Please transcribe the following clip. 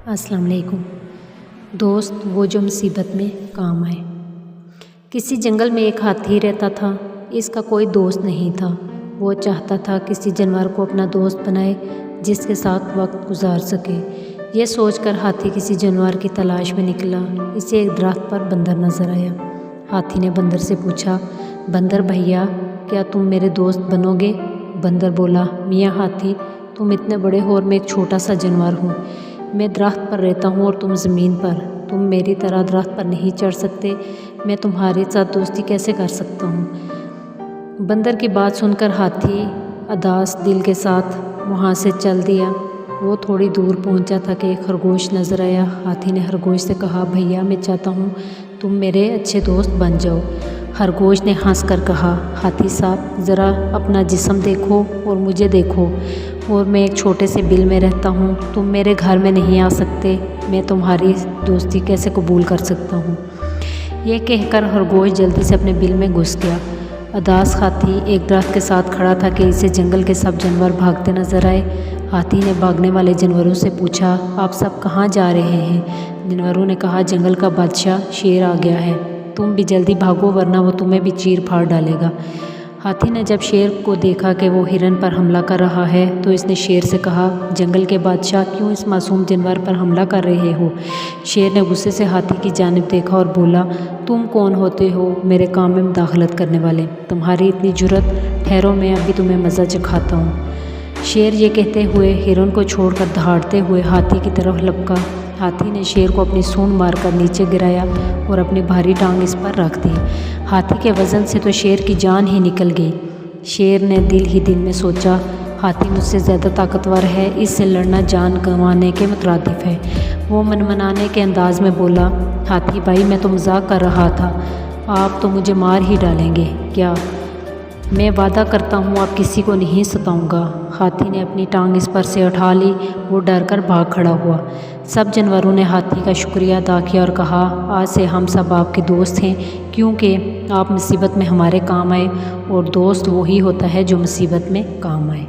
अस्सलाम वालेकुम। दोस्त वो जो मुसीबत में काम आए। किसी जंगल में एक हाथी रहता था। इसका कोई दोस्त नहीं था। वो चाहता था किसी जानवर को अपना दोस्त बनाए जिसके साथ वक्त गुजार सके। ये सोचकर हाथी किसी जानवर की तलाश में निकला। इसे एक दरख्त पर बंदर नज़र आया। हाथी ने बंदर से पूछा, बंदर भैया क्या तुम मेरे दोस्त बनोगे? बंदर बोला, मियाँ हाथी तुम इतने बड़े हो और मैं एक छोटा सा जानवर हूँ। मैं दरख्त पर रहता हूँ और तुम ज़मीन पर। तुम मेरी तरह दरख्त पर नहीं चढ़ सकते। मैं तुम्हारे साथ दोस्ती कैसे कर सकता हूँ? बंदर की बात सुनकर हाथी उदास दिल के साथ वहाँ से चल दिया। वो थोड़ी दूर पहुँचा था कि एक खरगोश नज़र आया। हाथी ने खरगोश से कहा, भैया मैं चाहता हूँ तुम मेरे अच्छे दोस्त बन जाओ। खरगोश ने हंस कर कहा, हाथी साहब ज़रा अपना जिस्म देखो और मुझे देखो, और मैं एक छोटे से बिल में रहता हूँ। तुम मेरे घर में नहीं आ सकते। मैं तुम्हारी दोस्ती कैसे कबूल कर सकता हूँ? ये कहकर खरगोश जल्दी से अपने बिल में घुस गया। उदास हाथी एक दरख्त के साथ खड़ा था कि इसे जंगल के सब जानवर भागते नजर आए। हाथी ने भागने वाले जानवरों से पूछा, आप सब कहाँ जा रहे हैं? जानवरों ने कहा, जंगल का बादशाह शेर आ गया है। तुम भी जल्दी भागो वरना वो तुम्हें भी चीर फाड़ डालेगा। हाथी ने जब शेर को देखा कि वो हिरन पर हमला कर रहा है तो इसने शेर से कहा, जंगल के बादशाह क्यों इस मासूम जानवर पर हमला कर रहे हो? शेर ने गुस्से से हाथी की जानिब देखा और बोला, तुम कौन होते हो मेरे काम में मुदाखलत करने वाले? तुम्हारी इतनी जुर्रत, ठहरो मैं अभी तुम्हें मज़ा चखाता हूँ। शेर ये कहते हुए हिरन को छोड़कर दहाड़ते हुए हाथी की तरफ लपका। हाथी ने शेर को अपनी सूंड मारकर नीचे गिराया और अपनी भारी टांग इस पर रख दी। हाथी के वज़न से तो शेर की जान ही निकल गई। शेर ने दिल ही दिल में सोचा, हाथी मुझसे ज़्यादा ताकतवर है, इससे लड़ना जान गंवाने के मुतरादिफ है। वो मनमनाने के अंदाज में बोला, हाथी भाई मैं तो मजाक कर रहा था, आप तो मुझे मार ही डालेंगे क्या? मैं वादा करता हूँ आप किसी को नहीं सताऊँगा। हाथी ने अपनी टांग इस पर से उठा ली। वो डर कर भाग खड़ा हुआ। सब जानवरों ने हाथी का शुक्रिया अदा किया और कहा, आज से हम सब आपके दोस्त हैं क्योंकि आप मुसीबत में हमारे काम आए, और दोस्त वही होता है जो मुसीबत में काम आए।